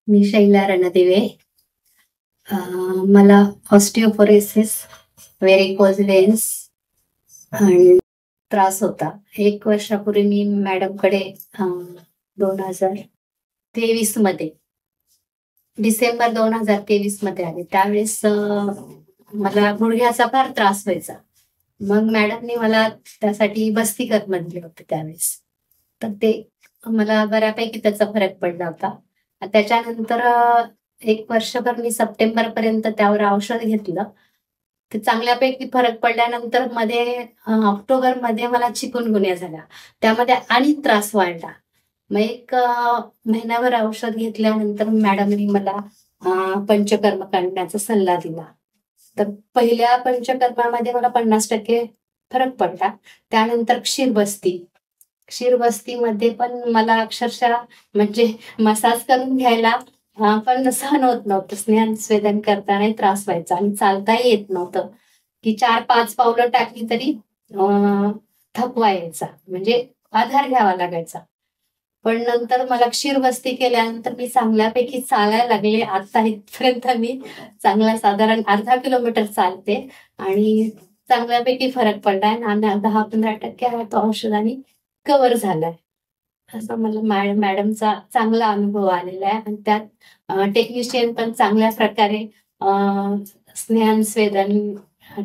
मी शैला रणदिवे. मला osteoporosis, varicose व्हेन्स आणि त्रास होता. 1 वर्षापूर्वी मी मॅडमकडे 2023 मध्ये डिसेंबर 2023 मध्ये आले. त्यावेळेस मला गुडघ्याचा फार त्रास व्हायचा. मग मॅडमने मला त्यासाठी बस्ती कर म्हणले होते त्यावेळेस. तर ते मला बऱ्यापैकी त्याचा फरक पडला होता. त्याच्यानंतर 1 वर्षभर मी सप्टेंबर पर्यंत त्यावर औषध घेतलं. ते चांगल्यापैकी फरक पडल्यानंतर मध्ये ऑक्टोबर मध्ये मला चिकुनगुन्या झाला. त्यामध्ये आणि त्रास वाढला. मग 1 महिनाभर औषध घेतल्यानंतर मॅडमनी मला पंचकर्म करण्याचा सल्ला दिला. तर पहिल्या पंचकर्मामध्ये मला 50% फरक पडला. त्यानंतर क्षीरबस्तीमध्ये पण मला अक्षरशः म्हणजे मसाज करून घ्यायला पण सहन होत नव्हतं. स्नेहस्वेदन करताना त्रास व्हायचा आणि चालताही येत नव्हतं. की 4-5 पावलं टाकली तरी थकवा यायचा, म्हणजे आधार घ्यावा लागायचा. पण नंतर मला क्षीरबस्ती केल्यानंतर मी चांगल्यापैकी चालायला लागले. आता इथपर्यंत मी चांगला साधारण अर्धा किलोमीटर चालते आणि चांगल्यापैकी फरक पडलाय. 10-15% तो औषधाने कव्हर झालाय. असं मला मॅडमचा चांगला अनुभव आलेला आहे. आणि त्यात टेक्निशियन पण चांगल्या प्रकारे स्नेहस्वेदन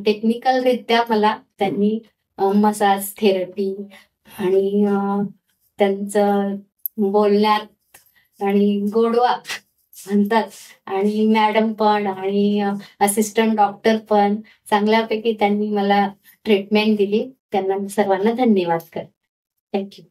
टेक्निकलरित्या मला त्यांनी मसाज थेरपी आणि त्यांचं बोलण्यात आणि गोडवा म्हणतात. आणि मॅडम पण आणि असिस्टंट डॉक्टर पण चांगल्यापैकी त्यांनी मला ट्रीटमेंट दिली. त्यांना सर्वांना धन्यवाद करते. थँक्यू.